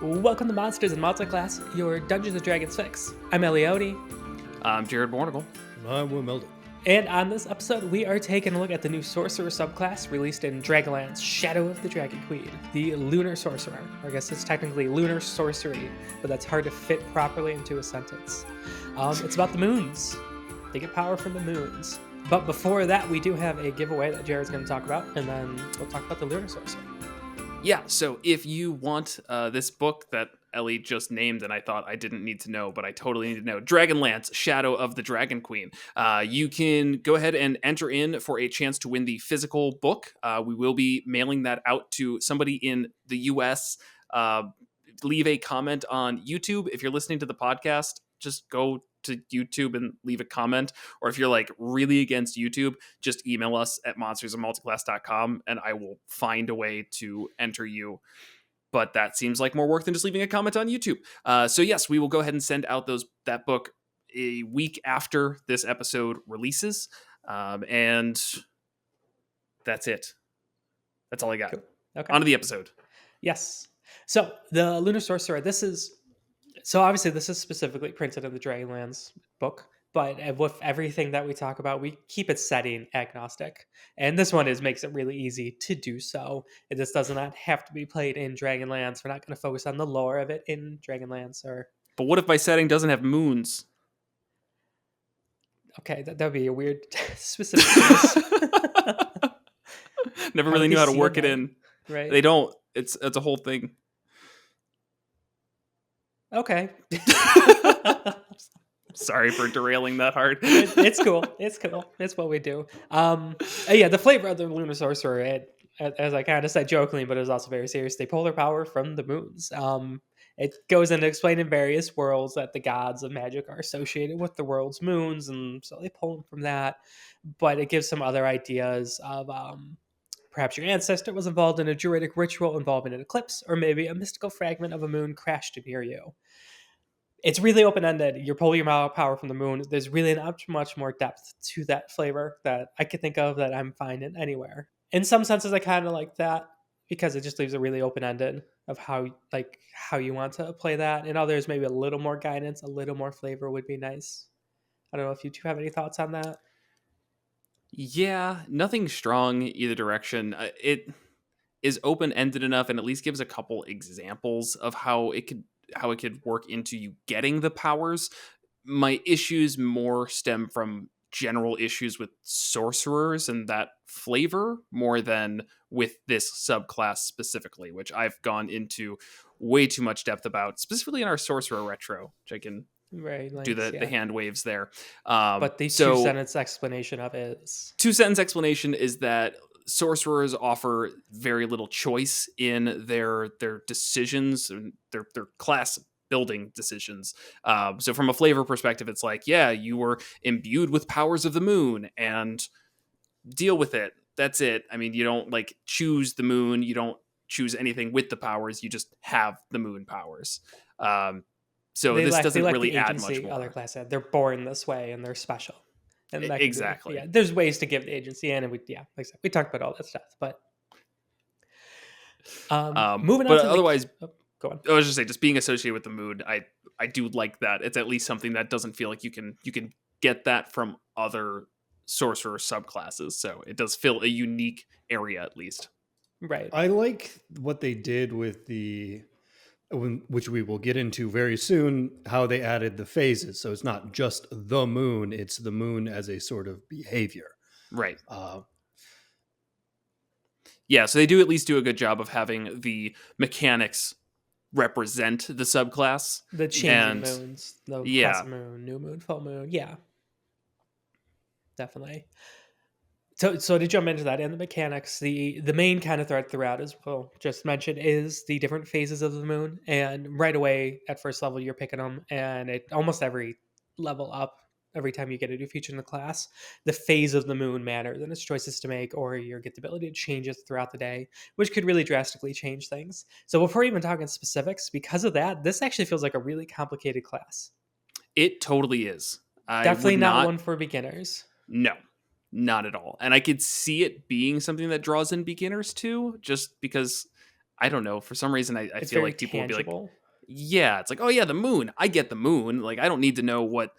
Welcome to Monsters and Multiclass, your Dungeons & Dragons fix. I'm Elioti, I'm Jared Bornigal. I'm Will Melden. and on this episode, we are taking a look at the new Sorcerer subclass released in Dragonlance Shadow of the Dragon Queen, the Lunar Sorcerer. Or I guess it's technically Lunar Sorcery, but that's hard to fit properly into a sentence. It's about the moons. They get power from the moons. But before that, we do have a giveaway that Jared's going to talk about, and then we'll talk about the Lunar Sorcerer. Yeah, so if you want this book that Ellie just named and I thought I didn't need to know, but I totally need to know, Dragonlance, Shadow of the Dragon Queen, you can go ahead and enter in for a chance to win the physical book. We will be mailing that out to somebody in the U.S. Leave a comment on YouTube. If you're listening to the podcast, just go to YouTube and leave a comment. Or if you're like really against YouTube, just email us at monstersandmulticlass.com and I will find a way to enter you. But that seems like more work than just leaving a comment on YouTube. So yes, we will go ahead and send out that book a week after this episode releases. And that's it. That's all I got. Cool. Okay. On to the episode. Yes. So the Lunar Sorcerer, obviously this is specifically printed in the Dragonlance book, but with everything that we talk about, we keep it setting agnostic. And this one makes it really easy to do so. This does not have to be played in Dragonlance. We're not going to focus on the lore of it in Dragonlance But what if my setting doesn't have moons? Okay, that would be a weird specific case. Never really knew how to work it in. Right. They don't. It's a whole thing. Okay. Sorry for derailing that hard. It's cool. It's cool. It's what we do. Yeah, the flavor of the Lunar Sorcerer, as I kind of said jokingly, but it was also very serious. They pull their power from the moons. It goes into explaining various worlds that the gods of magic are associated with the world's moons, and so they pull them from that. But it gives some other ideas of perhaps your ancestor was involved in a druidic ritual involving an eclipse, or maybe a mystical fragment of a moon crashed near you. It's really open-ended. You're pulling your power from the moon. There's really not much more depth to that flavor that I could think of that I'm finding anywhere. In some senses, I kind of like that because it just leaves it really open-ended of how you want to play that. In others, maybe a little more guidance, a little more flavor would be nice. I don't know if you two have any thoughts on that. Yeah, nothing strong either direction. It is open-ended enough and at least gives a couple examples of how it could work into you getting the powers. My issues more stem from general issues with sorcerers and that flavor more than with this subclass specifically, which I've gone into way too much depth about, specifically in our sorcerer retro, which I can do the hand waves there. But the two-sentence explanation of it is... Two-sentence explanation is that sorcerers offer very little choice in their decisions and their class building decisions. So from a flavor perspective, it's like, yeah, you were imbued with powers of the moon and deal with it. That's it. I mean, you don't like choose the moon. You don't choose anything with the powers. You just have the moon powers. So this doesn't really add much more. Other class had. They're born this way and they're special. And exactly. Yeah, there's ways to give the agency in, and like I said, we talked about all that stuff. But moving on. But otherwise, go on. I was just saying, just being associated with the moon, I do like that. It's at least something that doesn't feel like you can get that from other sorcerer subclasses. So it does fill a unique area at least. Right. I like what they did with which we will get into very soon, how they added the phases. So it's not just the moon, it's the moon as a sort of behavior. Right. Yeah, so they do at least do a good job of having the mechanics represent the subclass. The changing moons. The crescent moon, new moon, full moon. Yeah. Definitely. So to jump into that and the mechanics, the main kind of thread throughout, as we'll just mention, is the different phases of the moon. And right away, at first level, you're picking them. And at almost every level up, every time you get a new feature in the class, the phase of the moon matters and its choices to make, or you get the ability to change it throughout the day, which could really drastically change things. So before even talking specifics, because of that, this actually feels like a really complicated class. It totally is. Definitely not one for beginners. No. Not at all. And I could see it being something that draws in beginners too, just because I don't know. For some reason, I It's feel very like people will be like, tangible. yeah, it's like, oh yeah, the moon. I get the moon. Like, I don't need to know what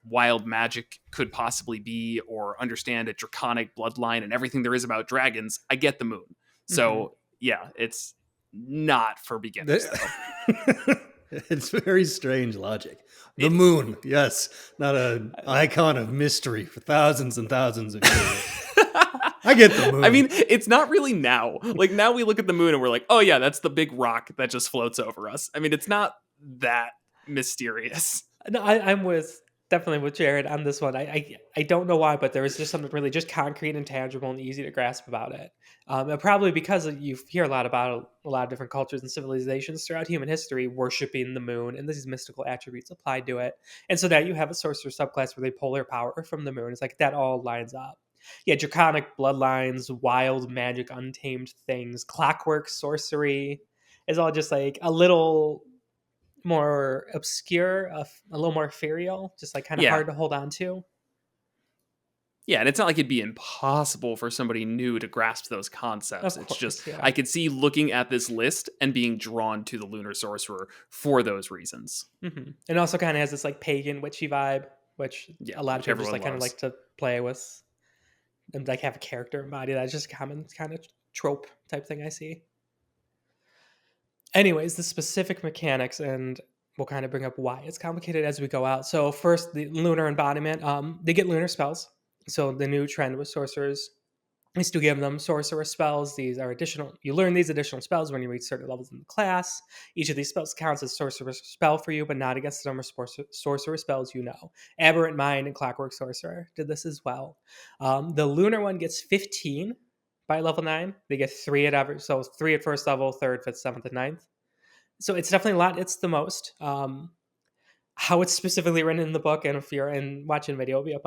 wild magic could possibly be or understand a draconic bloodline and everything there is about dragons. I get the moon. So yeah, it's not for beginners though. It's very strange logic. The It- moon, yes, not an icon of mystery for thousands and thousands of years. I get the moon. I mean, it's not really now. Like now we look at the moon and we're like, oh yeah, that's the big rock that just floats over us. I mean, it's not that mysterious. No, I'm definitely with Jared on this one. I don't know why, but there is just something really just concrete and tangible and easy to grasp about it. And probably because you hear a lot about a lot of different cultures and civilizations throughout human history worshiping the moon and these mystical attributes applied to it. And so now you have a sorcerer subclass where they pull their power from the moon. It's like that all lines up. Yeah, draconic bloodlines, wild magic, untamed things, clockwork sorcery is all just like a little more obscure, a little more ethereal, just like kind of Yeah. hard to hold on to. Yeah, and it's not like it'd be impossible for somebody new to grasp those concepts. Of It's course, just yeah. I could see looking at this list and being drawn to the Lunar Sorcerer for those reasons. It also kind of has this like pagan witchy vibe, which Yeah, a lot of which people just everyone like kind of loves. like to play with and like have a character embody. That's just a common kind of trope type thing I see. Anyways, the specific mechanics, and we'll kind of bring up why it's complicated as we go out. So first, the lunar embodiment. They get lunar spells. So the new trend with sorcerers is to give them sorcerer spells. These are additional. You learn these additional spells when you reach certain levels in the class. Each of these spells counts as sorcerer spell for you, but not against the number of sorcerer spells you know. Aberrant Mind and Clockwork Sorcerer did this as well. The lunar one gets 15 by level 9. They get 3 at every. So 3 at first level, 3rd, 5th, 7th, and 9th. So it's definitely a lot. It's the most. How it's specifically written in the book, and if you're in watching video, it'll be up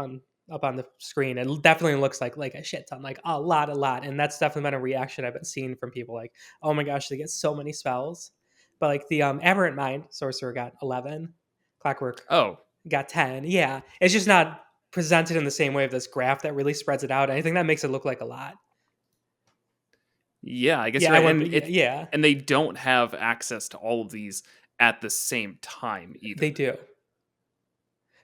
on the screen. It definitely looks like a shit ton, like a lot, and that's definitely been a reaction I've been seeing from people. Like, oh my gosh, they get so many spells. But like the Aberrant Mind sorcerer got 11, Clockwork Oh, got 10. Yeah, it's just not presented in the same way of this graph that really spreads it out. I think that makes it look like a lot. yeah, I guess Yeah, you're I right. wouldn't. Yeah, And they don't have access to all of these at the same time either. they do.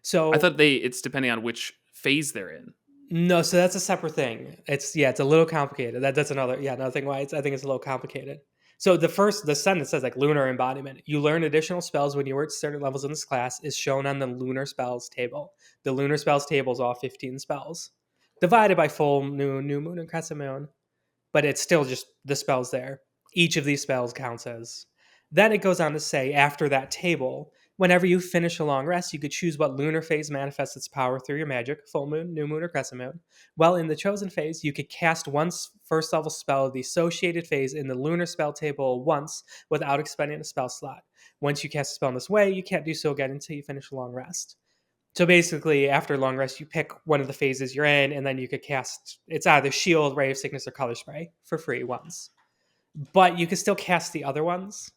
So I thought it's depending on which phase they're in. no, so that's a separate thing. It's a little complicated. That's another thing why I think it's a little complicated. So the sentence says like lunar embodiment. You learn additional spells when you reach certain levels in this class is shown on the lunar spells table. The lunar spells table is all 15 spells divided by full moon, new moon, and crescent moon. But it's still just the spells there. Each of these spells counts as. Then it goes on to say after that table, whenever you finish a long rest, you could choose what lunar phase manifests its power through your magic, full moon, new moon, or crescent moon. Well, in the chosen phase, you could cast one first level spell of the associated phase in the lunar spell table once without expending a spell slot. Once you cast a spell in this way, you can't do so again until you finish a long rest. So basically, after long rest, you pick one of the phases you're in, and then you could cast. It's either Shield, Ray of Sickness, or Color Spray for free once. But you can still cast the other ones.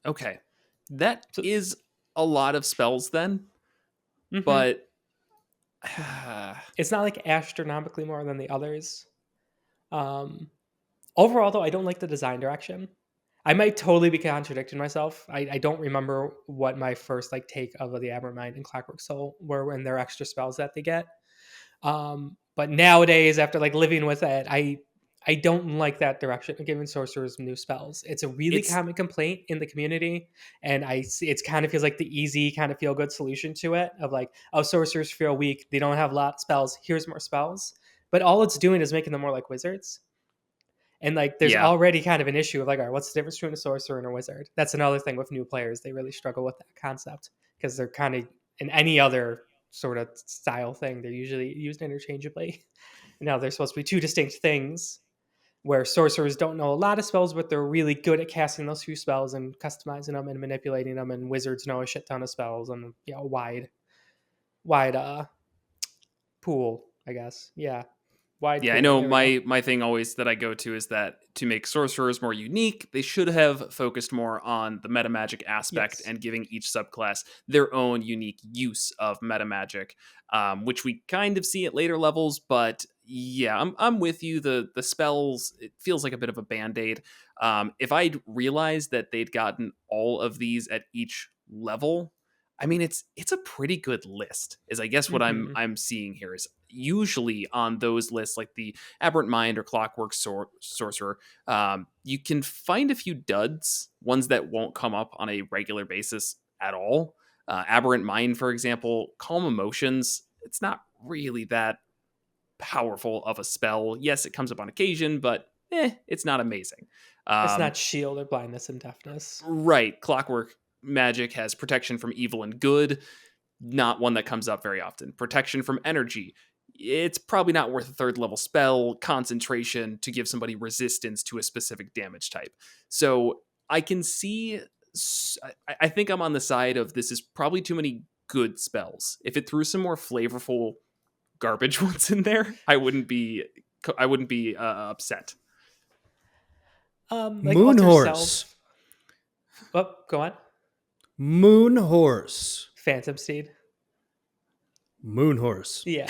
Okay. That So- is a lot of spells then, Mhm. but It's not like astronomically more than the others. Overall, though, I don't like the design direction. I might totally be contradicting myself. I don't remember what my first like take of the Aberrant Mind and Clockwork Soul were when they're extra spells that they get. But nowadays, after like living with it, I don't like that direction of giving sorcerers new spells. It's a really It's- common complaint in the community, and I see it's kind of feels like the easy kind of feel good solution to it of like, oh, sorcerers feel weak, they don't have a lot of spells. Here's more spells, but all it's doing is making them more like wizards. And like, there's Yeah. already kind of an issue of like, all right, what's the difference between a sorcerer and a wizard? That's another thing with new players; they really struggle with that concept because they're kind of in any other sort of style thing, they're usually used interchangeably. Now they're supposed to be two distinct things where sorcerers don't know a lot of spells, but they're really good at casting those few spells and customizing them and manipulating them. And wizards know a shit ton of spells and wide pool, I guess. Yeah, wide. yeah, pool. I know There we go. my thing always that I go to is that to make sorcerers more unique, they should have focused more on the meta magic aspect Yes. and giving each subclass their own unique use of meta magic, which we kind of see at later levels. But Yeah, I'm with you. The spells, it feels like a bit of a band-aid. If I'd realized that they'd gotten all of these at each level, I mean it's a pretty good list. Is I guess what Hmm. I'm seeing here is usually on those lists like the Aberrant Mind or Clockwork Sorcerer, you can find a few duds, ones that won't come up on a regular basis at all. Aberrant Mind, for example, Calm Emotions. It's not really that powerful of a spell. Yes, it comes up on occasion, but it's not amazing. It's Um, not shield or blindness and deafness. right, Clockwork Magic has protection from evil and good, not one that comes up very often. Protection from energy. It's probably not worth a third level spell, concentration to give somebody resistance to a specific damage type. So I can see, I think I'm on the side of this is probably too many good spells. If it threw some more flavorful garbage ones in there, I wouldn't be upset. Like Moon alter Horse. self. Oh, go on. Moon Horse. Phantom Steed. Moon Horse. Yeah.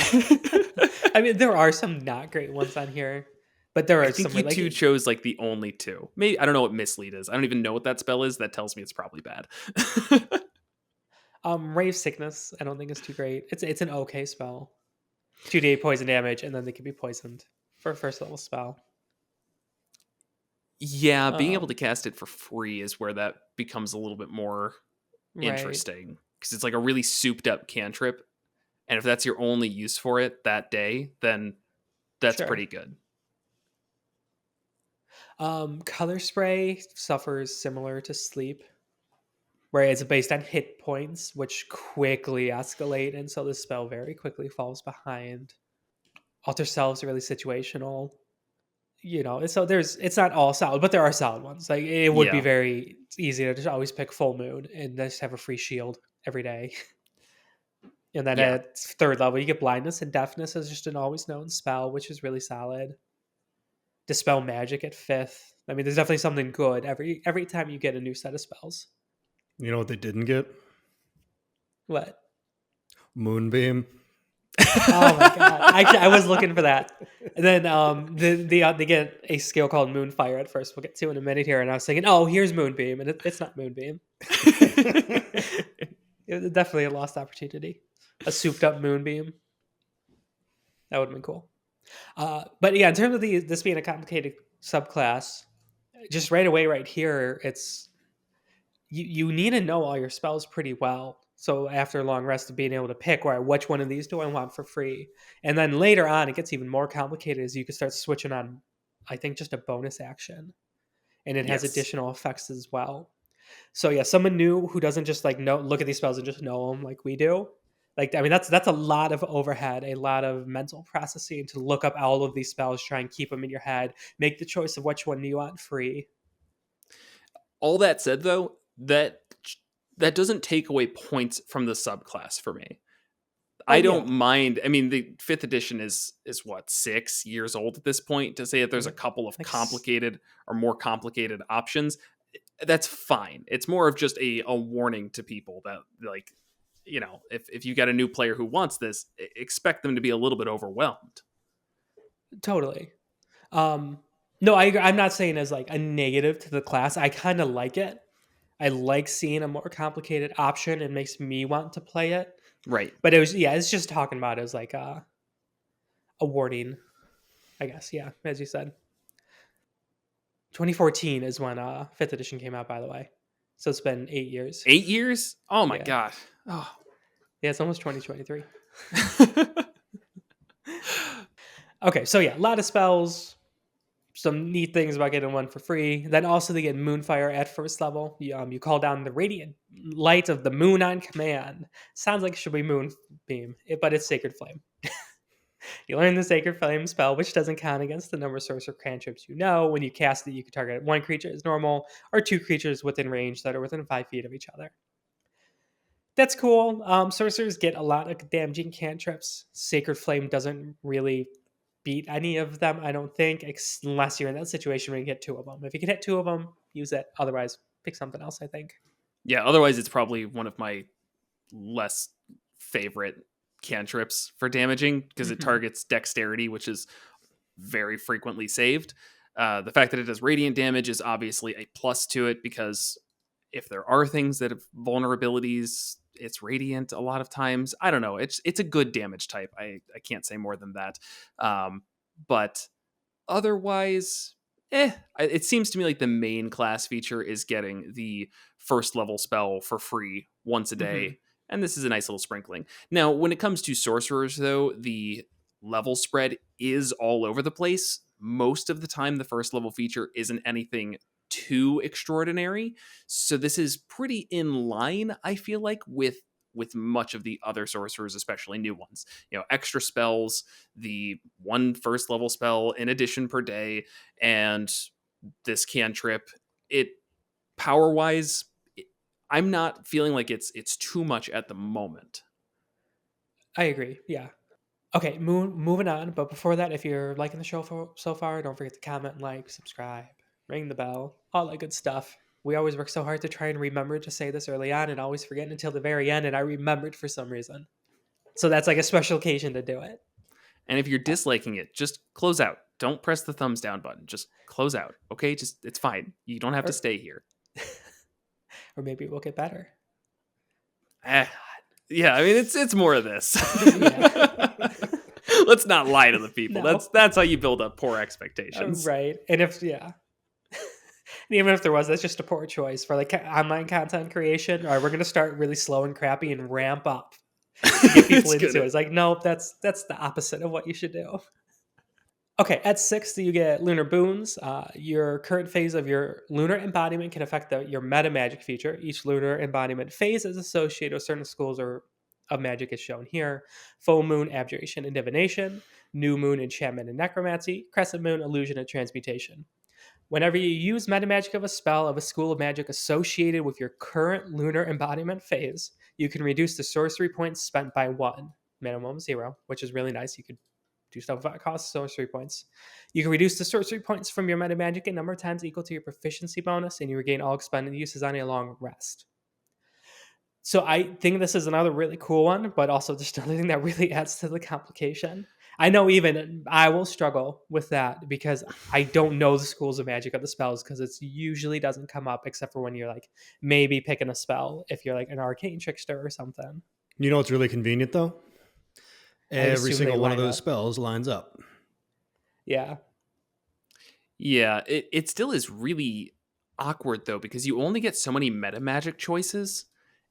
I mean, there are some not great ones on here, but there I are some think you like two chose like the only two. Maybe I don't know what mislead is. I don't even know what that spell is. That tells me it's probably bad. Ray of Sickness. I don't think is too great. It's an okay spell. 2d8 poison damage, and then they can be poisoned for a first level spell. Yeah, being able Um, to cast it for free is where that becomes a little bit more right. interesting because it's like a really souped up cantrip, and if that's your only use for it that day, then that's Sure. pretty good. Color Spray suffers similar to Sleep, where it's based on hit points, which quickly escalate, and so the spell very quickly falls behind. Alter Self is really situational. So it's not all solid, but there are solid ones. Like it would be Yeah. very easy to just always pick Full Moon and just have a free shield every day. And then Yeah. at third level, you get Blindness and Deafness as just an always known spell, which is really solid. Dispel Magic at fifth. I mean, there's definitely something good every time you get a new set of spells. You know what they didn't get? What? Moonbeam. Oh my god! I was looking for that. And then they get a skill called Moonfire at first. We'll get to in a minute here. And I was thinking, oh, here's Moonbeam, and it's not Moonbeam. It was definitely a lost opportunity. A souped up Moonbeam. That would have been cool. But yeah, in terms of this being a complicated subclass, just right away, right here, it's you need to know all your spells pretty well. So after a long rest of being able to pick, right, which one of these do I want for free? And then later on, it gets even more complicated as you can start switching on, I think, just a bonus action. And it has Yes. additional effects as well. So yeah, someone new who doesn't just like look at these spells and just know them like we do. Like, I mean, that's a lot of overhead, a lot of mental processing to look up all of these spells, try and keep them in your head, make the choice of which one you want free. All that said, though, that doesn't take away points from the subclass for me. I don't mind. I mean, the 5th edition is what, 6 years old at this point. To say that there's a couple of Like complicated or more complicated options, that's fine. It's more of just a warning to people that, like, if you got a new player who wants this, expect them to be a little bit overwhelmed. Totally. No, I agree. I'm not saying as like a negative to the class. I kind of like it. I like seeing a more complicated option. It makes me want to play it. Right. But it's just talking about it as like a warning, I guess. Yeah, as you said. 2014 is when 5th edition came out, by the way. So it's been 8 years. 8 years? Oh my Yeah. god. Oh. Yeah, it's almost 2023. Okay, so yeah, a lot of spells. Some neat things about getting one for free. Then also they get Moonfire at first level. You call down the radiant light of the moon on command. Sounds like it should be Moonbeam, but it's Sacred Flame. You learn the Sacred Flame spell, which doesn't count against the number of sorcerer cantrips you know. When you cast it, you can target one creature as normal, or 2 creatures within range that are within 5 feet of each other. That's cool. Sorcerers get a lot of damaging cantrips. Sacred Flame doesn't really beat any of them, I don't think, unless you're in that situation where you get 2 of them. If you can hit 2 of them, use it. Otherwise, pick something else, I think. Yeah, otherwise it's probably one of my less favorite cantrips for damaging because it Mhm. targets dexterity, which is very frequently saved. The fact that it does radiant damage is obviously a plus to it because if there are things that have vulnerabilities, it's radiant a lot of times. I don't know. It's a good damage type. I can't say more than that. But otherwise, it seems to me like the main class feature is getting the first level spell for free once a Mhm. day. And this is a nice little sprinkling. Now, when it comes to sorcerers, though, the level spread is all over the place. Most of the time, the first level feature isn't anything too extraordinary. So this is pretty in line, I feel like, with much of the other sorcerers, especially new ones. Extra spells, the one first level spell in addition per day, and this cantrip. It power wise, I'm not feeling like it's too much at the moment. I agree. Yeah. Okay, moving on. But before that, if you're liking the show so far, don't forget to comment, like, subscribe, ring the bell, all that good stuff. We always work so hard to try and remember to say this early on and always forget until the very end, and I remembered for some reason. So that's like a special occasion to do it. And if you're disliking it, just close out. Don't press the thumbs down button. Just close out. Okay? Just it's fine. You don't have to Or, stay here. or maybe it will get better. Eh, yeah, I mean it's more of this. Yeah. Let's not lie to the people. No. That's how you build up poor expectations. Right. And if, yeah. And even if there was, that's just a poor choice for like online content creation. All right, we're going to start really slow and crappy and ramp up to get people It's into gonna- it. It's like, nope, that's the opposite of what you should do. Okay, at 6, you get Lunar Boons. Your current phase of your lunar embodiment can affect your meta magic feature. Each lunar embodiment phase is associated with certain schools of magic is shown here. Full moon, abjuration and divination. New moon, enchantment and necromancy. Crescent moon, illusion and transmutation. Whenever you use meta magic of a spell of a school of magic associated with your current lunar embodiment phase, you can reduce the sorcery points spent by 1, minimum 0, which is really nice. You could do stuff that costs sorcery points. You can reduce the sorcery points from your meta magic a number of times equal to your proficiency bonus, and you regain all expended uses on a long rest. So I think this is another really cool one, but also just another thing that really adds to the complication. I know even I will struggle with that because I don't know the schools of magic of the spells because it usually doesn't come up except for when you're like maybe picking a spell if you're like an arcane trickster or something. You know what's really convenient though? Every assume single they one of line those up. spells lines up. Yeah. Yeah, it still is really awkward though because you only get so many meta magic choices,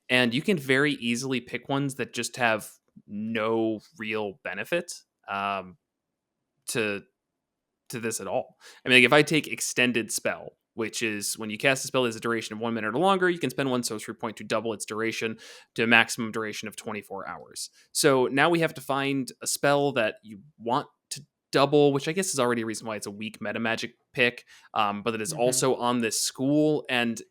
and you can very easily pick ones that just have no real benefit to this at all. I mean, like if I take extended spell, which is when you cast a spell has a duration of 1 minute or longer, you can spend 1 sorcery point to double its duration to a maximum duration of 24 hours. So now we have to find a spell that you want to double, which I guess is already a reason why it's a weak meta magic pick, but it is also on this school, and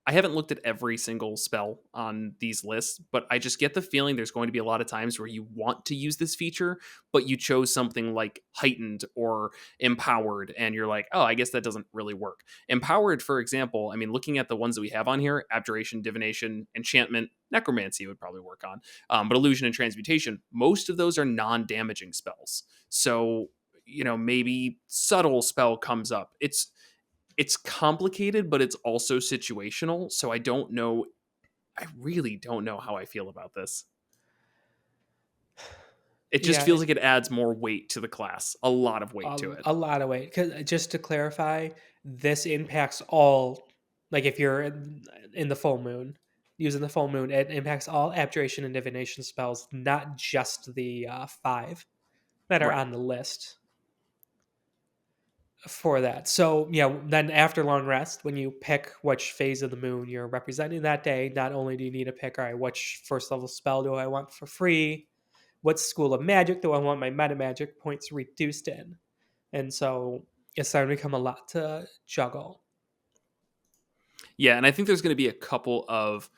I haven't looked at every single spell on these lists, but I just get the feeling there's going to be a lot of times where you want to use this feature, but you chose something like heightened or empowered, and you're like, oh, I guess that doesn't really work. Empowered, for example, I mean, looking at the ones that we have on here, abjuration, divination, enchantment, necromancy would probably work on, but illusion and transmutation, most of those are non-damaging spells. So, maybe subtle spell comes up. It's complicated, but it's also situational. So I don't know. I really don't know how I feel about this. It just feels like it adds more weight to the class, a lot of weight to it. A lot of weight. Because just to clarify, this impacts all. Like if you're in the full moon, using the full moon, it impacts all abjuration and divination spells, not just the 5 that are Right. on the list for that. So yeah, then after long rest, when you pick which phase of the moon you're representing that day, not only do you need to pick, all right, which first level spell do I want for free? What school of magic do I want my meta magic points reduced in? And so it's starting to become a lot to juggle. Yeah, and I think there's going to be a couple of,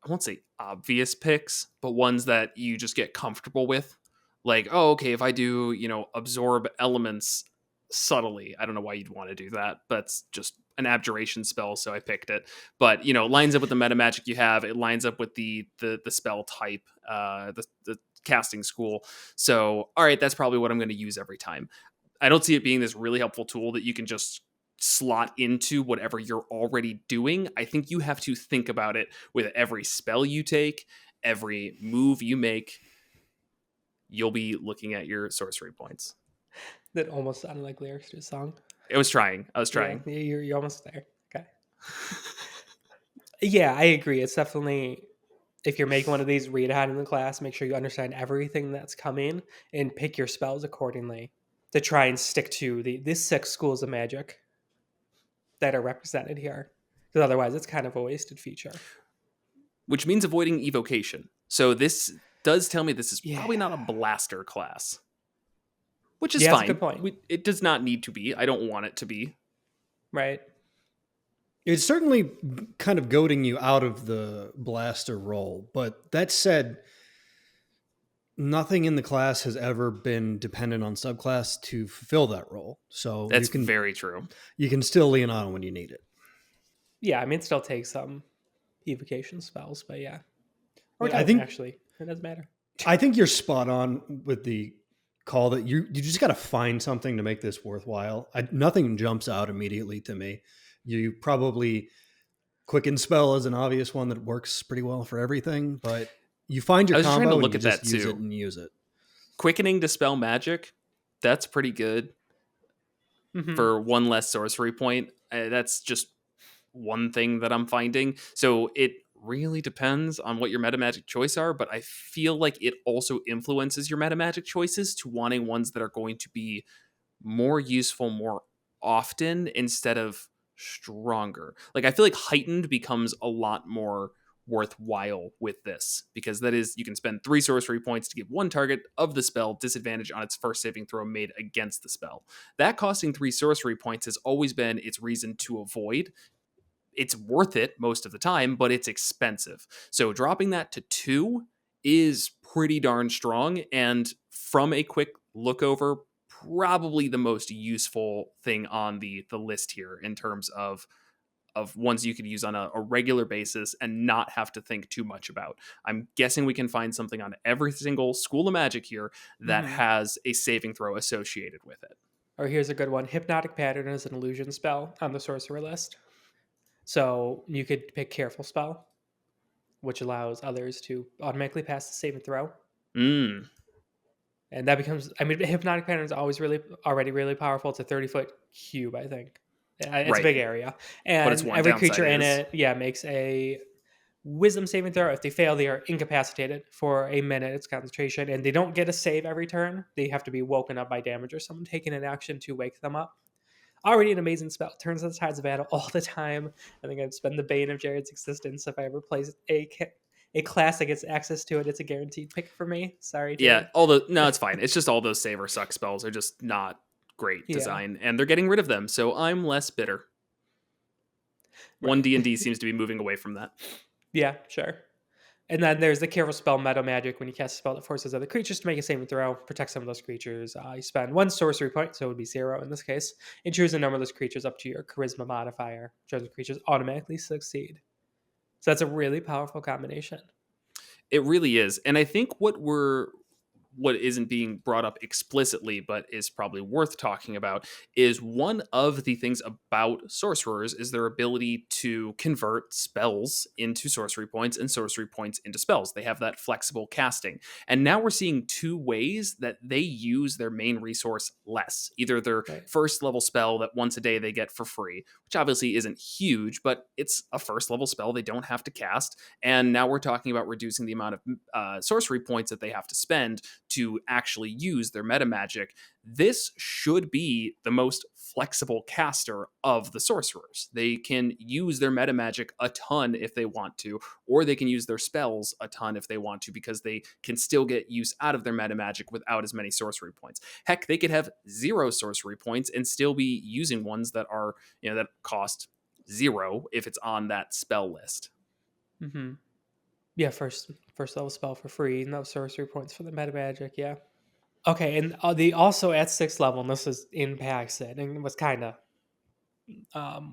I won't say obvious picks, but ones that you just get comfortable with. Like, oh, okay, if I do, absorb elements subtly, I don't know why you'd want to do that, but it's just an abjuration spell, so I picked it. But you know, it lines up with the meta magic you have. It lines up with the spell type, the casting school. So all right, that's probably what I'm going to use every time. I don't see it being this really helpful tool that you can just slot into whatever you're already doing. I think you have to think about it with every spell you take, every move you make. You'll be looking at your sorcery points. That almost sounded like lyrics to a song. I was trying. Yeah, you're almost there. Okay. Yeah, I agree. It's definitely, if you're making one of these, read ahead in the class, make sure you understand everything that's coming, and pick your spells accordingly to try and stick to these 6 schools of magic that are represented here. Because otherwise, it's kind of a wasted feature. Which means avoiding evocation. So this does tell me this is probably Yeah. not a blaster class. Which is Yeah, that's fine. a good point. It does not need to be. I don't want it to be. Right. It's certainly kind of goading you out of the blaster role. But that said, nothing in the class has ever been dependent on subclass to fulfill that role. So That's very true. You can still lean on when you need it. Yeah, I mean, it still takes some evocation spells, but yeah. Or I think actually, it doesn't matter. I think you're spot on with the call that you just got to find something to make this worthwhile. Nothing jumps out immediately to me. You probably Quicken Spell is an obvious one that works pretty well for everything, but you find your combo and you just use it and use it. Quickening Dispel Magic, that's pretty good for one less sorcery point. That's just one thing that I'm finding. So it really depends on what your meta magic choice are, but I feel like it also influences your meta magic choices to wanting ones that are going to be more useful more often instead of stronger. Like I feel like heightened becomes a lot more worthwhile with this, because that is, you can spend 3 sorcery points to give one target of the spell disadvantage on its first saving throw made against the spell. That costing 3 sorcery points has always been its reason to avoid. It's worth it most of the time, but it's expensive. So dropping that to 2 is pretty darn strong, and from a quick look over, probably the most useful thing on the list here in terms of ones you could use on a regular basis and not have to think too much about. I'm guessing we can find something on every single school of magic here that has a saving throw associated with it. Or here's a good one. Hypnotic Pattern is an illusion spell on the sorcerer list. So you could pick Careful Spell, which allows others to automatically pass the saving throw. And that becomes, I mean, Hypnotic Pattern is already really powerful. It's a 30-foot cube, I think. It's a big area. And every creature in it, makes a Wisdom saving throw. If they fail, they are incapacitated for a minute. It's concentration. And they don't get a save every turn. They have to be woken up by damage or someone taking an action to wake them up. Already an amazing spell. Turns on the tides of battle all the time. I think I've spent the bane of Jared's existence. If I ever play a class that gets access to it, it's a guaranteed pick for me. Sorry, Jared. Yeah, no, it's fine. It's just all those save or suck spells are just not great design, and they're getting rid of them, so I'm less bitter. Right. 1D&D seems to be moving away from that. Yeah, sure. And then there's the Careful Spell Meta Magic. When you cast a spell that forces other creatures to make a saving throw, protect some of those creatures. You spend 1 sorcery point, so it would be 0 in this case, and choose a number of those creatures up to your Charisma modifier. Chosen creatures automatically succeed. So that's a really powerful combination. It really is. And I think what isn't being brought up explicitly, but is probably worth talking about, is one of the things about sorcerers is their ability to convert spells into sorcery points and sorcery points into spells. They have that flexible casting. And now we're seeing 2 ways that they use their main resource less. Either their first level spell that once a day they get for free, which obviously isn't huge, but it's a first level spell they don't have to cast. And now we're talking about reducing the amount of sorcery points that they have to spend to actually use their meta magic. This should be the most flexible caster of the sorcerers. They can use their meta magic a ton if they want to, or they can use their spells a ton if they want to, because they can still get use out of their meta magic without as many sorcery points. Heck, they could have 0 sorcery points and still be using ones that are, that cost 0 if it's on that spell list. Mm-hmm. Yeah, first level spell for free, no sorcery points for the meta magic, yeah. Okay, and the also at 6th level, and this is in Paxton, and was kind of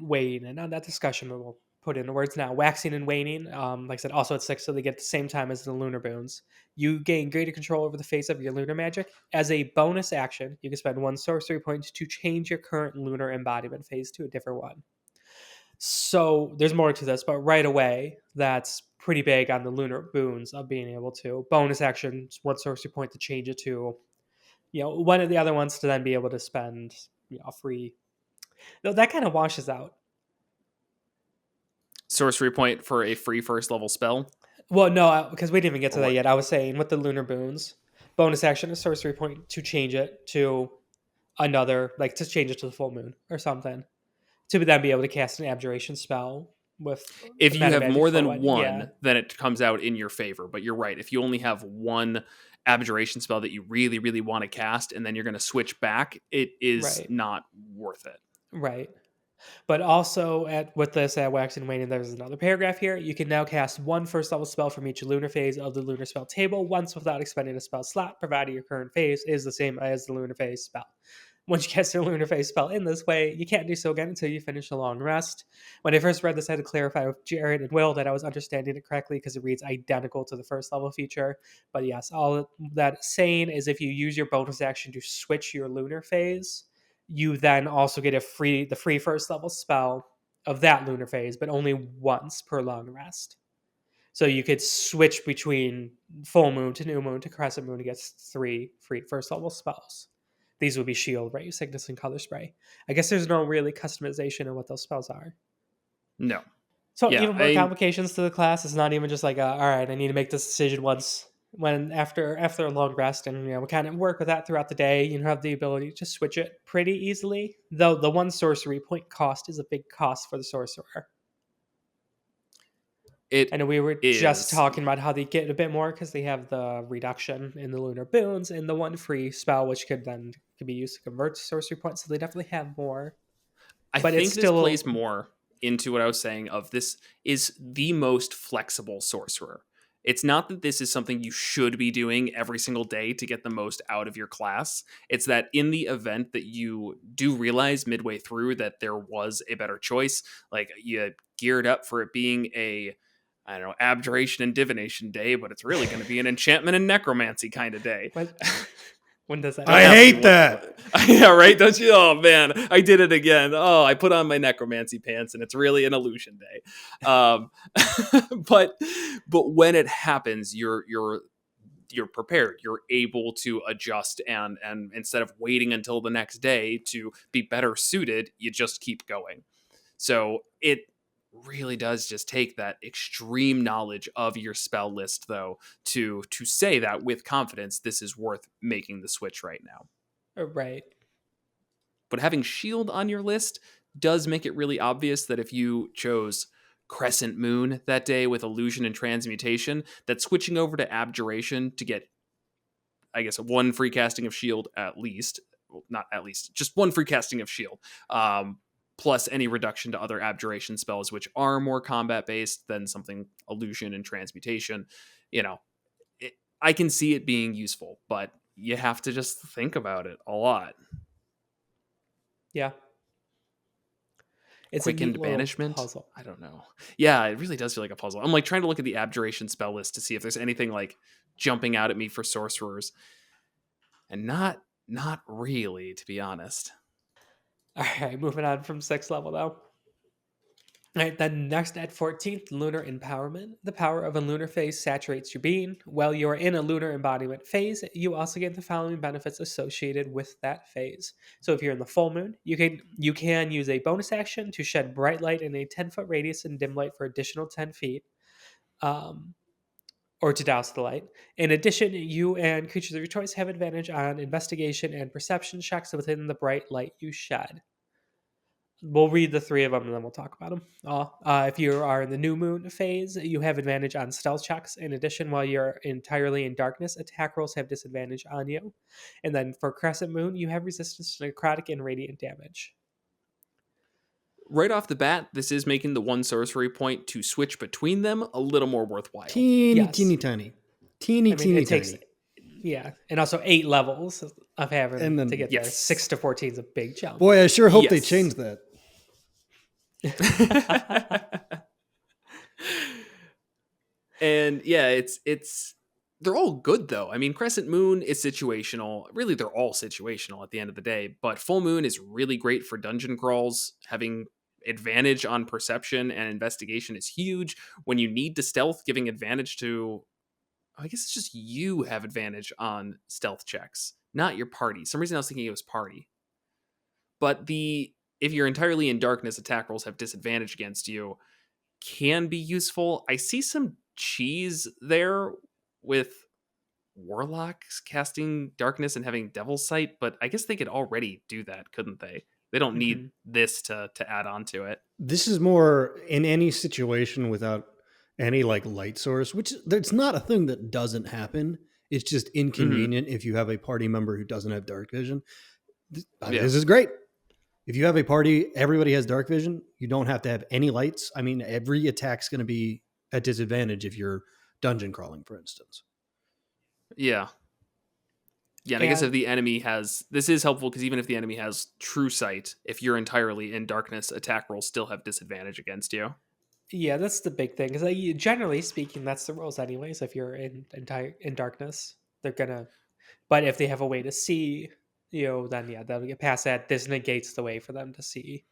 waning, and on that discussion we'll put into words now. Waxing and waning, like I said, also at 6, so they get the same time as the lunar boons. You gain greater control over the phase of your lunar magic. As a bonus action, you can spend 1 sorcery point to change your current lunar embodiment phase to a different one. So there's more to this, but right away, that's pretty big on the lunar boons of being able to bonus actions, 1 sorcery point to change it to, one of the other ones to then be able to spend, free. Though that kind of washes out. Sorcery point for a free first level spell. Well, no, because we didn't even get to Or that what? yet. I was saying with the lunar boons, bonus action, a sorcery point to change it to another, like to change it to the full moon or something, to then be able to cast an abjuration spell with. If the you have Magic more for than one, one, yeah. then it comes out in your favor. But you're right. If you only have one abjuration spell that you really, really want to cast, and then you're going to switch back, it is Right. not worth it. Right. But also with this at Wax and Waning, there's another paragraph here. You can now cast 1 first level spell from each lunar phase of the lunar spell table once without expending a spell slot, provided your current phase is the same as the lunar phase spell. Once you cast a lunar phase spell in this way, you can't do so again until you finish a long rest. When I first read this, I had to clarify with Jared and Will that I was understanding it correctly because it reads identical to the first level feature. But yes, all that it's saying is if you use your bonus action to switch your lunar phase, you then also get the free first level spell of that lunar phase, but only once per long rest. So you could switch between full moon to new moon to crescent moon to get 3 free first level spells. These would be Shield, Ray, Sickness, and Color Spray. I guess there's no really customization in what those spells are. No. So Yeah, even more complications to the class. It's not even just like, all right, I need to make this decision once when after a long rest, and we kind of work with that throughout the day. You have the ability to switch it pretty easily. Though the 1 sorcery point cost is a big cost for the sorcerer. I know we were just talking about how they get a bit more because they have the reduction in the lunar boons and the 1 free spell, which could be used to convert to sorcery points. So they definitely have more. I think this plays more into what I was saying of this is the most flexible sorcerer. It's not that this is something you should be doing every single day to get the most out of your class. It's that in the event that you do realize midway through that there was a better choice, like you geared up for it being abjuration and divination day, but it's really going to be an enchantment and necromancy kind of day. When does that? I hate that. Yeah, right. Don't you? Oh man, I did it again. Oh, I put on my necromancy pants, and it's really an illusion day. But when it happens, you're prepared. You're able to adjust, and instead of waiting until the next day to be better suited, you just keep going. So it really does just take that extreme knowledge of your spell list, though, to say that with confidence this is worth making the switch right now. Right. But having Shield on your list does make it really obvious that if you chose Crescent Moon that day with Illusion and Transmutation, that switching over to Abjuration to get, I guess, 1 free casting of Shield at least, well, not at least, just 1 free casting of Shield, plus any reduction to other abjuration spells, which are more combat-based than something Illusion and Transmutation. I can see it being useful, but you have to just think about it a lot. Yeah. It's Quickened Banishment? Puzzle. I don't know. Yeah, it really does feel like a puzzle. I'm trying to look at the abjuration spell list to see if there's anything jumping out at me for sorcerers. And not really, to be honest. All right, moving on from 6th level now. All right, then next at 14th, Lunar Empowerment. The power of a lunar phase saturates your being. While you're in a lunar embodiment phase, you also get the following benefits associated with that phase. So if you're in the full moon, you can use a bonus action to shed bright light in a 10-foot radius and dim light for additional 10 feet. Or to douse the light. In addition, you and creatures of your choice have advantage on investigation and perception checks within the bright light you shed. We'll read the 3 of them and then we'll talk about them. If you are in the new moon phase, you have advantage on stealth checks. In addition, while you're entirely in darkness, attack rolls have disadvantage on you. And then for crescent moon, you have resistance to necrotic and radiant damage. Right off the bat, this is making the 1 sorcery point to switch between them a little more worthwhile. Teeny tiny. Yeah, and also 8 levels of having to get there. 6 to 14 is a big jump. Boy, I sure hope they change that. And yeah, it's they're all good though. I mean, Crescent Moon is situational. Really, they're all situational at the end of the day. But Full Moon is really great for dungeon crawls. Having advantage on perception and investigation is huge. When you need to stealth, giving advantage to, I guess it's just you have advantage on stealth checks, not your party. Some reason I was thinking it was party. But the if you're entirely in darkness, attack rolls have disadvantage against you, can be useful. I see some cheese there with warlocks casting darkness and having devil's sight, but I guess they could already do that, couldn't they? They don't need Mhm. this to add on to it. This is more in any situation without any like light source, which it's not a thing that doesn't happen. It's just inconvenient if you have a party member who doesn't have dark vision. Yeah. This is great. If you have a party, everybody has dark vision. You don't have to have any lights. I mean, every attack's going to be at disadvantage if you're dungeon crawling, for instance. Yeah. Yeah, and I guess And if the enemy has, this is helpful because even if the enemy has true sight, if you're entirely in darkness, attack rolls still have disadvantage against you. yeah, that's the big thing. Because like, generally speaking, that's the rules anyways. If you're in darkness, they're gonna. But if they have a way to see, then yeah, they'll get past that. This negates the way for them to see.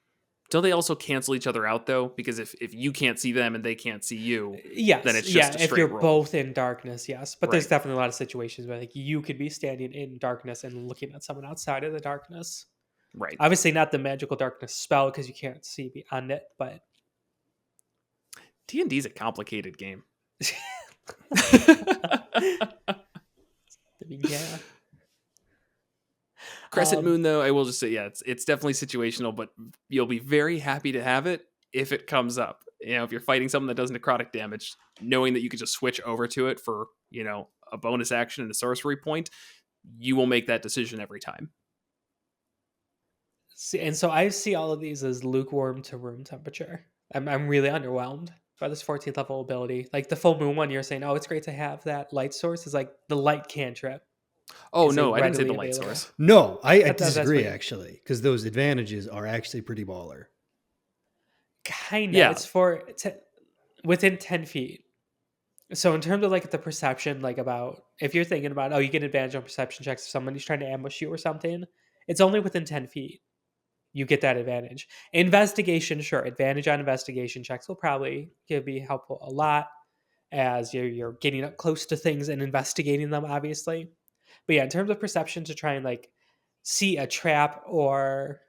Don't they also cancel each other out though? Because if you can't see them and they can't see you, Yes, then it's yeah. just a If straight you're roll. both in darkness, yes. But there's Right. definitely a lot of situations where like you could be standing in darkness and looking at someone outside of the darkness. Right. Obviously, not the magical darkness spell because you can't see beyond it. But D&D is a complicated game. I mean, yeah. Crescent Moon, though, I will just say, yeah, it's definitely situational, but you'll be very happy to have it if it comes up. If you're fighting something that does necrotic damage, knowing that you could just switch over to it for, a bonus action and a sorcery point, you will make that decision every time. See, and so I see all of these as lukewarm to room temperature. I'm really underwhelmed by this 14th level ability. Like the full moon one, you're saying, oh, it's great to have that light source. Is like the light cantrip. Oh, Is no, I didn't say the readily light available. source. No, I That's disagree what actually, because those advantages are actually pretty baller. Kinda. Yeah. It's for within 10 feet. So in terms of like the perception, like about if you're thinking about, oh, you get advantage on perception checks if somebody's trying to ambush you or something, it's only within 10 feet. You get that advantage. Investigation, sure. Advantage on investigation checks will probably be helpful a lot as you're getting up close to things and investigating them, obviously. But yeah, in terms of perception to try and like see a trap or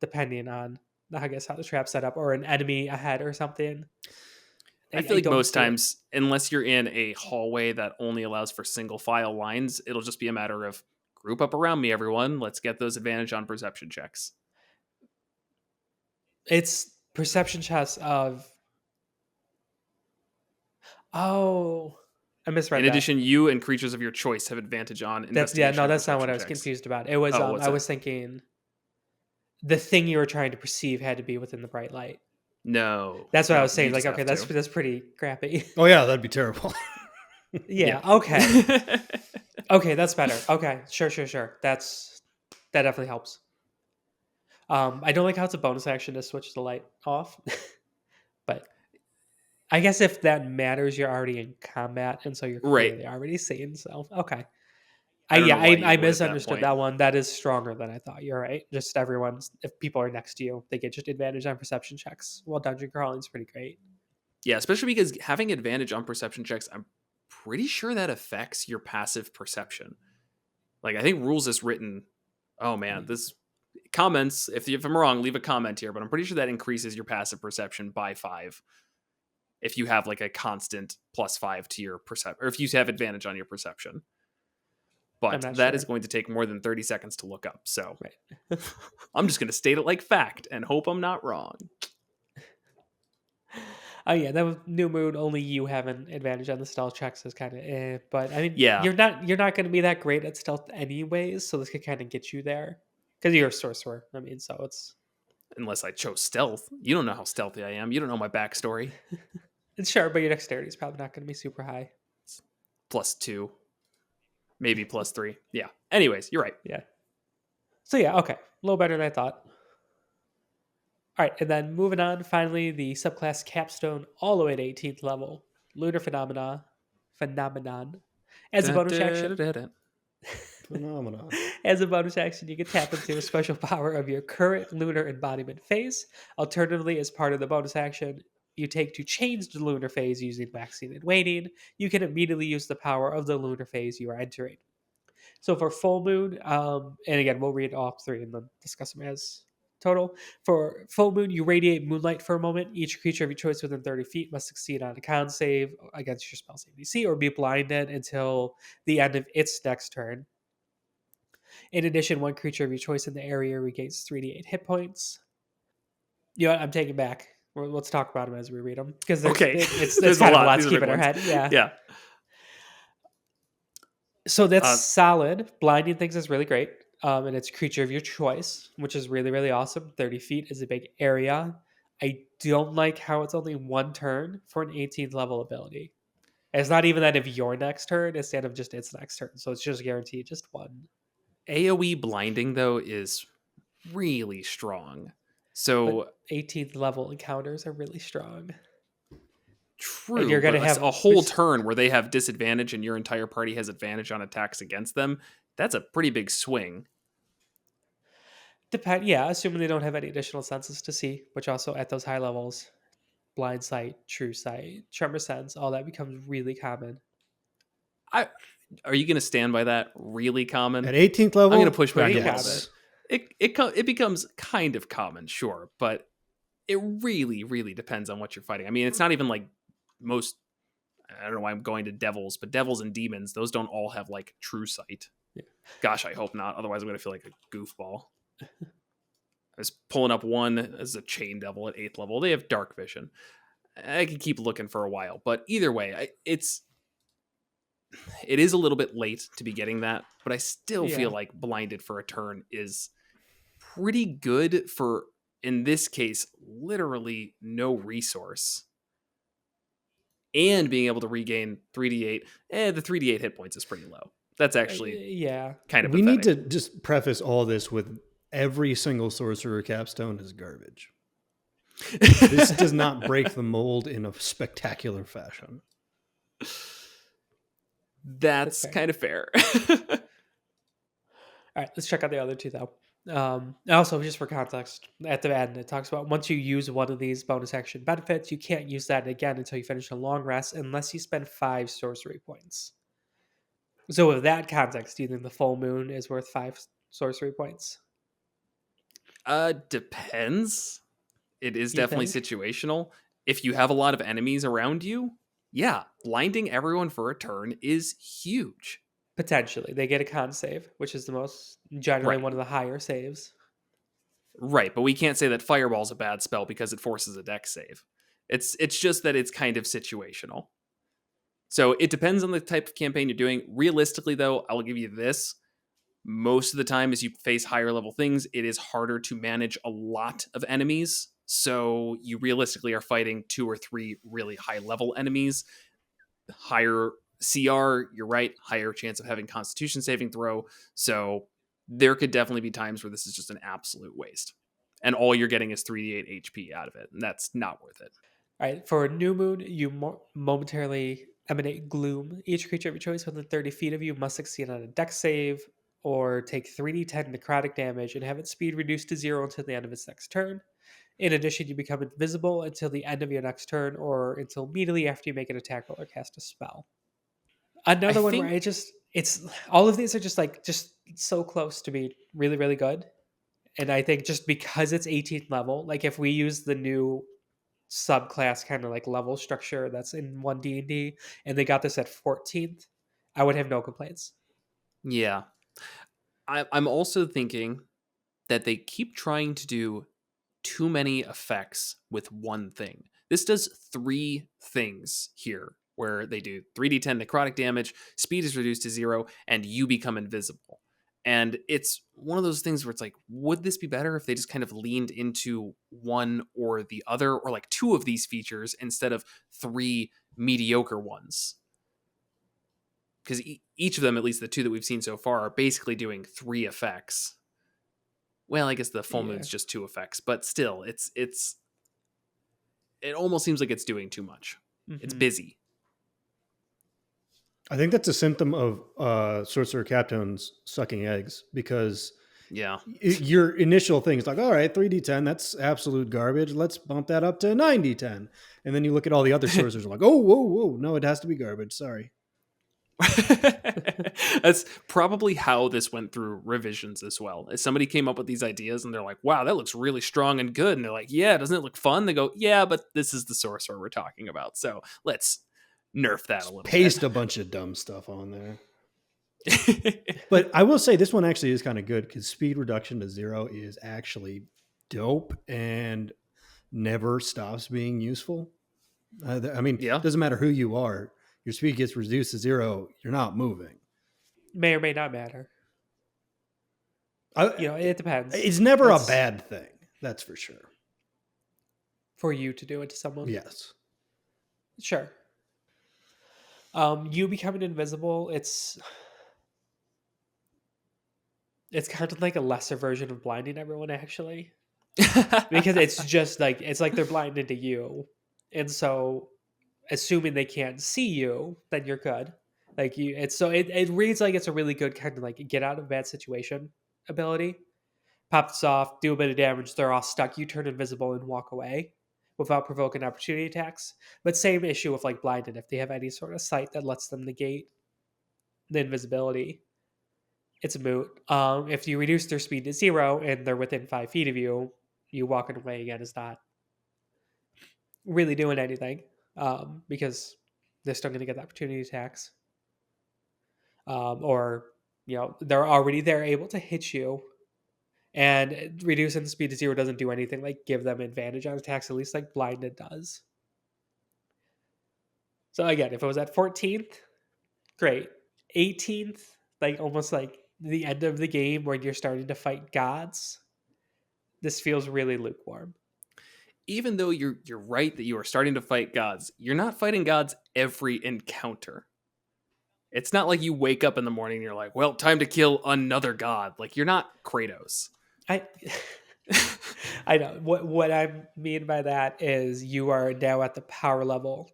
depending on I guess how the trap's set up or an enemy ahead or something. I feel like don't most see it. times, unless you're in a hallway that only allows for single file lines, it'll just be a matter of group up around me, everyone. Let's get those advantage on perception checks. It's perception checks of. Oh, I misread In that. addition, you and creatures of your choice have advantage on That's yeah, investigation. no, and that's not what I perception was checks. confused about. It was Oh, what's I it? was thinking the thing you were trying to perceive had to be within the bright light. No, That's what I was you saying. Like, just okay, have that's pretty crappy. Oh yeah, that'd be terrible. Yeah. Yeah. Okay. Okay, that's better. Okay. Sure. That definitely helps. I don't like how it's a bonus action to switch the light off. But I guess if that matters, you're already in combat, and so you're Right. clearly already seeing. So okay. I don't know why you I would at that misunderstood point. that one. That is stronger than I thought. You're right. Just everyone's if people are next to you, they get just advantage on perception checks. Well, dungeon crawling is pretty great. Yeah, especially because having advantage on perception checks, I'm pretty sure that affects your passive perception. Like, I think rules is written. Oh man, this comments. If I'm wrong, leave a comment here. But I'm pretty sure that increases your passive perception by 5 if you have like a constant +5 to your perception, or if you have advantage on your perception. But not that is sure. going to take more than 30 seconds to look up. So Right. I'm just going to state it like fact and hope I'm not wrong. Oh yeah, that was new moon. Only you have an advantage on the stealth checks is kind of but I mean, Yeah. you're not going to be that great at stealth anyways. So this could kind of get you there because you're a sorcerer. I mean, so it's Unless I chose stealth. You don't know how stealthy I am. You don't know my backstory. sure, but your dexterity is probably not going to be super high. +2, maybe +3. Yeah. Anyways, you're right. Yeah. So yeah, okay, a little better than I thought. All right, and then moving on, finally, the subclass Capstone, all the way to 18th level, Lunar Phenomenon. As a Dun, bonus dun, action, dun, dun. Phenomenon. As a bonus action, you can tap into a special power of your current lunar embodiment phase. Alternatively, as part of the bonus action you take to change the lunar phase using waxing and waning, you can immediately use the power of the lunar phase you are entering. So for full moon, and again, we'll read all three and then discuss them as total. For full moon, you radiate moonlight for a moment. Each creature of your choice within 30 feet must succeed on a con save against your spell save DC or be blinded until the end of its next turn. In addition, one creature of your choice in the area regains 3d8 hit points. You know what? I'm taking back. Let's talk about them as we read them because Okay. it's There's kind of a lot. lot These to are keep big in our ones. head. Yeah. Yeah. So that's Uh, solid. Blinding things is really great. And it's creature of your choice, which is really, really awesome. 30 feet is a big area. I don't like how it's only one turn for an 18th level ability. It's not even that of your next turn instead of just its next turn. So it's just guaranteed just one. AoE blinding, though, is really strong. So But 18th level encounters are really strong. And true, you're going but to have a whole turn where they have disadvantage and your entire party has advantage on attacks against them, that's a pretty big swing. Yeah, assuming they don't have any additional senses to see, which also at those high levels, blind sight, true sight, tremor sense, all that becomes really common. Are you going to stand by that? Really common? At 18th level, I'm going to push back Pretty a little yes. bit. It becomes kind of common, sure, but it really, really depends on what you're fighting. I mean, it's not even like most. I don't know why I'm going to devils, but devils and demons, those don't all have like true sight. Yeah. Gosh, I hope not. Otherwise, I'm going to feel like a goofball. I was pulling up one as a chain devil at 8th level. They have dark vision. I could keep looking for a while, but either way, it is a little bit late to be getting that, but I still feel Yeah. like blinded for a turn is pretty good for, in this case, literally no resource. And being able to regain 3d8, the 3d8 hit points is pretty low. That's actually Yeah. kind of We need pathetic. to just preface all this with every single sorcerer capstone is garbage. This does not break the mold in a spectacular fashion. That's fair. kind of fair. All right, let's check out the other two though. Also, just for context, at the end it talks about once you use one of these bonus action benefits, you can't use that again until you finish a long rest unless you spend 5 sorcery points. So, with that context, do you think the full moon is worth 5 sorcery points? Depends. It is You definitely think? situational. If you have a lot of enemies around you, yeah, blinding everyone for a turn is huge. Potentially, they get a con save, which is the most generally Right. one of the higher saves. Right, but we can't say that Fireball's a bad spell because it forces a dex save. It's just that it's kind of situational. So it depends on the type of campaign you're doing. Realistically, though, I'll give you this. Most of the time, as you face higher level things, it is harder to manage a lot of enemies. So you realistically are fighting 2 or 3 really high level enemies. Higher CR, you're right, higher chance of having Constitution saving throw. So there could definitely be times where this is just an absolute waste. And all you're getting is 3d8 HP out of it. And that's not worth it. All right, for a new moon, you momentarily emanate gloom. Each creature of your choice within 30 feet of you must succeed on a dex save or take 3d10 necrotic damage and have its speed reduced to 0 until the end of its next turn. In addition, you become invisible until the end of your next turn or until immediately after you make an attack roll or cast a spell. Another one where think it's all of these are just so close to be really, really good. And I think just because it's 18th level, like if we use the new subclass kind of like level structure that's in 1D&D and they got this at 14th, I would have no complaints. Yeah. I'm also thinking that they keep trying to do too many effects with one thing. This does 3 things here, where they do 3d10 necrotic damage, speed is reduced to 0, and you become invisible. And it's one of those things where it's like, would this be better if they just kind of leaned into one or the other, or like 2 of these features instead of 3 mediocre ones? Because each of them, at least the 2 that we've seen so far, are basically doing 3 effects. well, I guess the full Yeah. moon's just 2 effects, but still, it almost seems like it's doing too much. It's Mhm. busy. I think that's a symptom of sorcerer captains sucking eggs, because Yeah. your initial thing is like, all right, 3d10, that's absolute garbage. Let's bump that up to 9d10. And then you look at all the other sorcerers and like, oh, whoa, no, it has to be garbage. Sorry. That's probably how this went through revisions as well. As somebody came up with these ideas and they're like, wow, that looks really strong and good. And they're like, yeah, doesn't it look fun? They go, yeah, but this is the sorcerer we're talking about. So let's nerf that a little Paste bit. a bunch of dumb stuff on there. But I will say this one actually is kind of good, because speed reduction to 0 is actually dope and never stops being useful. I mean, Yeah. it doesn't matter who you are. Your speed gets reduced to 0. You're not moving. May or may not matter. It depends. It's never That's- a bad thing. That's for sure. for you to do it to someone. Yes. Sure. You becoming invisible, it's kind of like a lesser version of blinding everyone, actually, because it's just like they're blinded to you, and so assuming they can't see you, then you're good. Like it reads like it's a really good kind of like get out of bad situation ability. Pop this off, do a bit of damage, they're all stuck. You turn invisible and walk away without provoking opportunity attacks. But same issue with like blinded. If they have any sort of sight that lets them negate the invisibility, it's a moot. If you reduce their speed to 0 and they're within 5 feet of you, you walking away again is not really doing anything, because they're still going to get the opportunity attacks. Or they're already there, able to hit you. And reducing the speed to 0 doesn't do anything like give them advantage on attacks, at least like blinded does. So again, if it was at 14th, great. 18th, like almost like the end of the game where you're starting to fight gods, this feels really lukewarm. Even though you're right that you are starting to fight gods, you're not fighting gods every encounter. It's not like you wake up in the morning and you're like, well, time to kill another god. Like, you're not Kratos. I know what I mean by that is you are now at the power level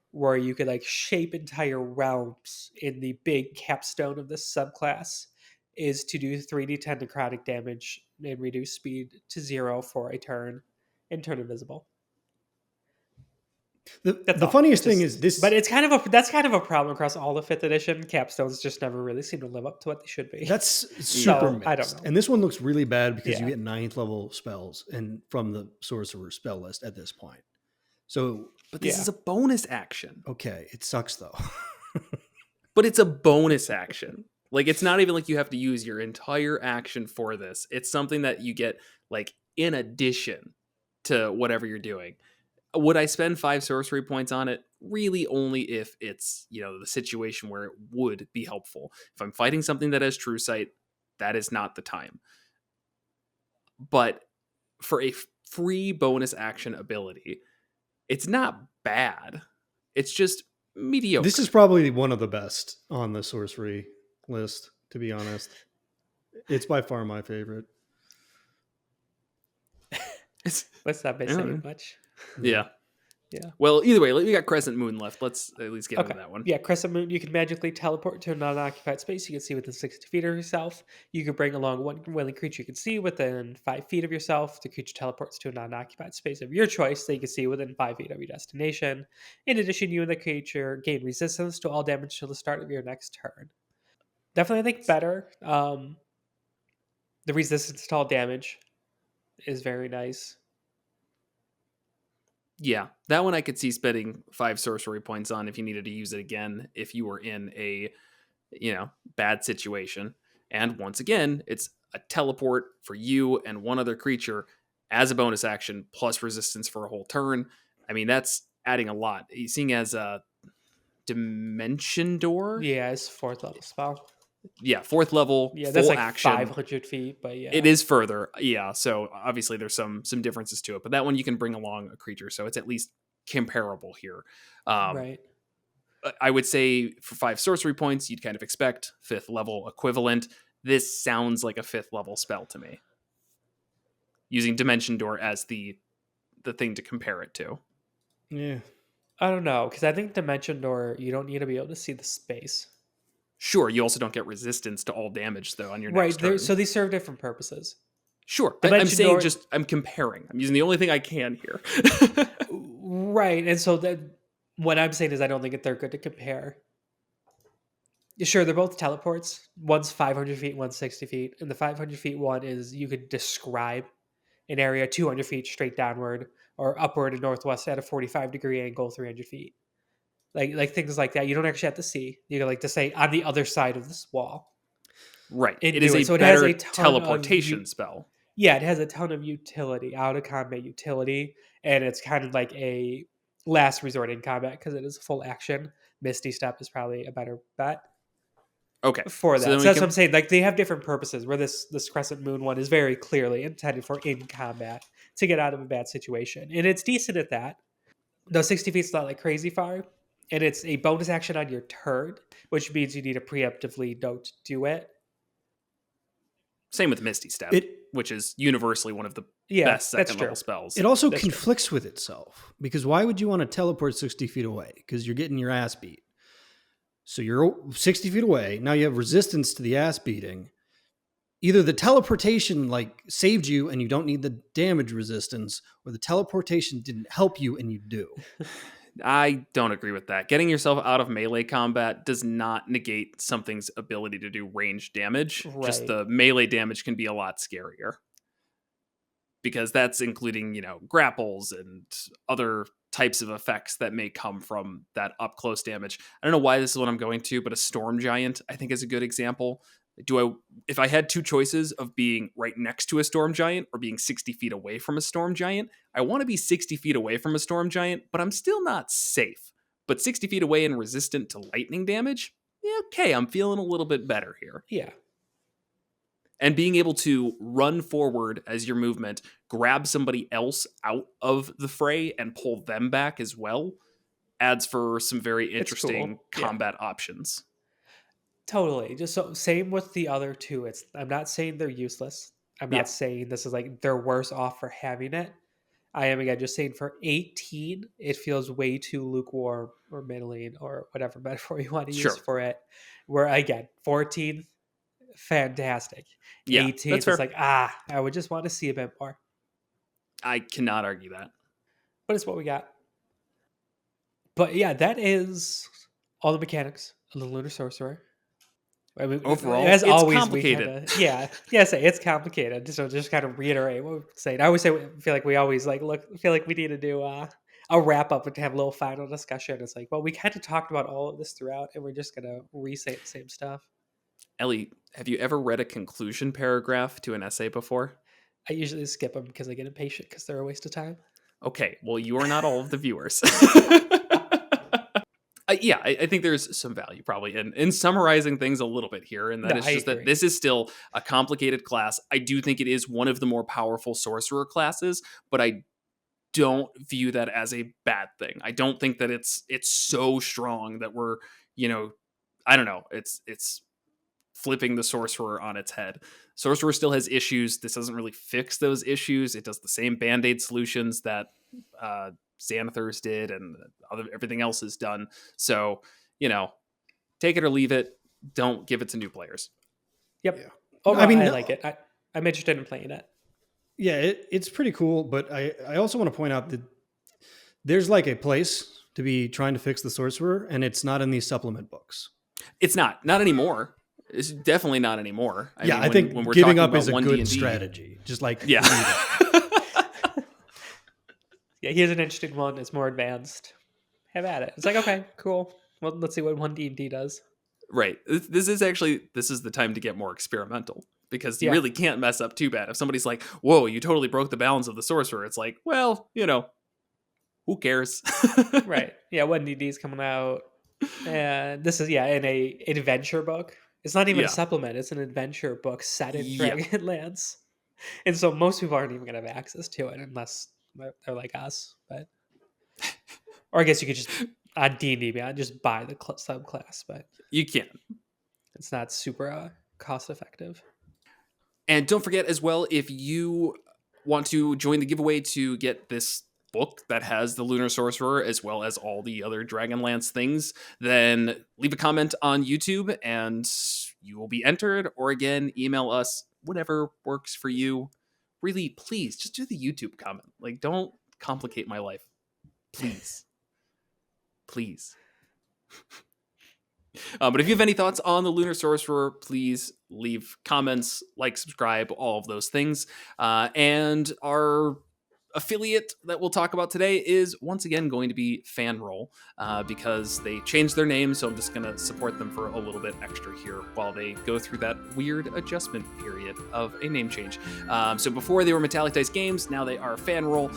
where you could like shape entire realms. In the big capstone of this subclass is to do 3d10 necrotic damage and reduce speed to 0 for a turn and turn invisible. The funniest thing is this, but that's kind of a problem across all the 5th edition capstones. Just never really seem to live up to what they should be. That's super mixed. I don't know. And this one looks really bad because you Yeah. get 9th level spells and from the sorcerer spell list at this point. So, But this is a bonus action. Okay, it sucks though. But it's a bonus action. Like, it's not even like you have to use your entire action for this. It's something that you get like in addition to whatever you're doing. Would I spend 5 sorcery points on it? Really only if it's, the situation where it would be helpful. If I'm fighting something that has true sight, that is not the time. But for a free bonus action ability, it's not bad. It's just mediocre. This is probably one of the best on the sorcery list, to be honest. It's by far my favorite. Let's not be saying much. Yeah. Yeah. Well, either way, we got Crescent Moon left. Let's at least get into that one. Yeah, Crescent Moon, you can magically teleport to a non-occupied space you can see within 60 feet of yourself. You can bring along one willing creature you can see within 5 feet of yourself. The creature teleports to a non-occupied space of your choice that you can see within 5 feet of your destination. In addition, you and the creature gain resistance to all damage till the start of your next turn. Definitely, I think better. The resistance to all damage is very nice. Yeah, that one I could see spending 5 sorcery points on if you needed to use it again if you were in a, bad situation. And once again, it's a teleport for you and one other creature as a bonus action plus resistance for a whole turn. I mean, that's adding a lot. Seeing as a Dimension Door? Yeah, it's 4th level spell. Yeah, 4th level. Yeah, that's like action. 500 feet, but yeah. It is further. Yeah, so obviously there's some differences to it, but that one you can bring along a creature, so it's at least comparable here. Right. I would say for 5 sorcery points, you'd kind of expect 5th level equivalent. This sounds like a 5th level spell to me. using Dimension Door as the thing to compare it to. Yeah. I don't know, because I think Dimension Door, you don't need to be able to see the space. Sure, you also don't get resistance to all damage though on your Right. next turn. So these serve different purposes. Sure, I'm Dimension saying Door- I'm comparing. I'm using the only thing I can here. Right. And so that what I'm saying is I don't think that they're good to compare. Sure, they're both teleports. One's 500 feet, one's 60 feet. And the 500 feet one is you could describe an area 200 feet straight downward or upward and northwest at a 45-degree angle, 300 feet. Like things like that. You don't actually have to see. You can like to say on the other side of this wall. Right. And It is do a it. So it has better a ton of teleportation spell. Yeah, it has a ton of utility, out of combat utility, and it's kind of like a last resort in combat because it is full action. Misty Step is probably a better bet Okay. for that. then So we that's can- what I'm saying. Like they have different purposes. Where this Crescent Moon one is very clearly intended for in combat to get out of a bad situation, and it's decent at that. Though 60 feet's not like crazy far, and it's a bonus action on your turn, which means you need to preemptively don't do it. Same with Misty Step, which is universally one of the Yeah, best that's second true. level spells. It also That's true. conflicts with itself because why would you want to teleport 60 feet away? Because you're getting your ass beat. So you're 60 feet away. Now you have resistance to the ass beating. Either the teleportation like saved you and you don't need the damage resistance, or the teleportation didn't help you and you do. I don't agree with that. Getting yourself out of melee combat does not negate something's ability to do range damage. Just Right. the melee damage can be a lot scarier. Because that's including, grapples and other types of effects that may come from that up close damage. I don't know why this is what I'm going to, but a Storm Giant I think is a good example. If I had two choices of being right next to a Storm Giant or being 60 feet away from a Storm Giant, I want to be 60 feet away from a Storm Giant, but I'm still not safe. But 60 feet away and resistant to lightning damage, yeah, okay, I'm feeling a little bit better here. Yeah. And being able to run forward as your movement, grab somebody else out of the fray and pull them back as well, adds for some very It's interesting cool. Yeah. combat options. Totally. Just so same with the other two. I'm not saying they're useless. I'm Yeah. not saying this is like they're worse off for having it. I am again just saying for 18, it feels way too lukewarm or middling or whatever metaphor you want to Sure. use for it. Where again, 14, fantastic. Yeah, 18 that's is fair. like, I would just want to see a bit more. I cannot argue that. But it's what we got. But yeah, that is all the mechanics of the Lunar Sorcerer. I mean, Overall, as it's always, complicated. It's complicated. So just kind of reiterate what we're saying. I always feel like we always feel like we need to do a wrap up and to have a little final discussion. It's like, well, we kind of talked about all of this throughout, and we're just gonna re-say the same stuff. Ellie, have you ever read a conclusion paragraph to an essay before? I usually skip them because I get impatient because they're a waste of time. Okay, well, you are not all of the viewers. I think there's some value probably in summarizing things a little bit here, and that No, is I just that agree. this is still a complicated class. I do think it is one of the more powerful sorcerer classes, but I don't view that as a bad thing. I don't think that it's so strong that we're, I don't know, it's flipping the sorcerer on its head. Sorcerer still has issues. This doesn't really fix those issues. It does the same band-aid solutions that Xanathar's did and everything else is done. So, take it or leave it. Don't give it to new players. Yep. Yeah. Overall, I mean, I like it. I'm interested in playing it. Yeah, it's pretty cool, but I also want to point out that there's like a place to be trying to fix the sorcerer, and it's not in these supplement books. It's not anymore. It's definitely not anymore. I think when we're giving talking up about is a 1D&D, good strategy. Just like Yeah. Yeah, here's an interesting one. It's more advanced. Have at it. It's like, okay, cool. Well, let's see what 1D&D does. Right. This is the time to get more experimental, because you Yeah. really can't mess up too bad. If somebody's like, whoa, you totally broke the balance of the sorcerer, it's like, well, who cares? Right. Yeah, 1D&D is coming out. And this is, in an adventure book. It's not even Yeah. a supplement. It's an adventure book set in Yeah. Dragonlance. And so most people aren't even going to have access to it unless they're like us. But or I guess you could just, on D&D Beyond, just buy the subclass. But You can. it's not super cost effective. And don't forget as well, if you want to join the giveaway to get this book that has the Lunar Sorcerer as well as all the other Dragonlance things, then leave a comment on YouTube and you will be entered. Or again, email us, whatever works for you. Really, please just do the YouTube comment. Like, don't complicate my life. Please. Please. But if you have any thoughts on the Lunar Sorcerer, please leave comments, like, subscribe, all of those things. And our affiliate that we'll talk about today is once again going to be Fanroll, because they changed their name, so I'm just going to support them for a little bit extra here while they go through that weird adjustment period of a name change. So before they were Metallic Dice Games, now they are Fanroll.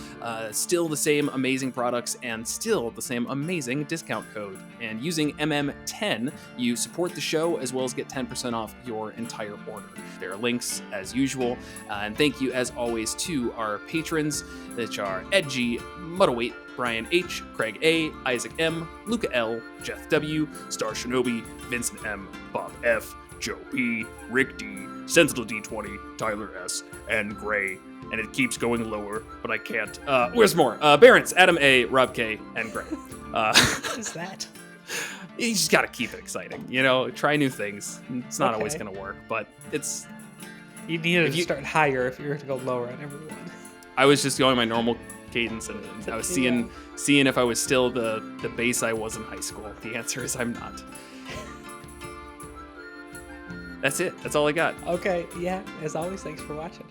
Still the same amazing products and still the same amazing discount code. And using MM10, you support the show as well as get 10% off your entire order. There are links as usual. And thank you as always to our patrons, which are Ed G, Muddlewaite, Brian H, Craig A, Isaac M, Luca L, Jeff W, Star Shinobi, Vincent M, Bob F, Joe P, Rick D, Sensible D20, Tyler S, and Gray. And it keeps going lower, but I can't. Where's more? Barents, Adam A, Rob K, and Gray. What is that? You just gotta keep it exciting, you know. Try new things. It's not always Okay. gonna work, but it's. You needed If to you- start higher if you were to go lower on everyone. I was just going my normal cadence, and I was Yeah. seeing if I was still the base I was in high school. The answer is I'm not. That's it. That's all I got. Okay, yeah, as always, thanks for watching.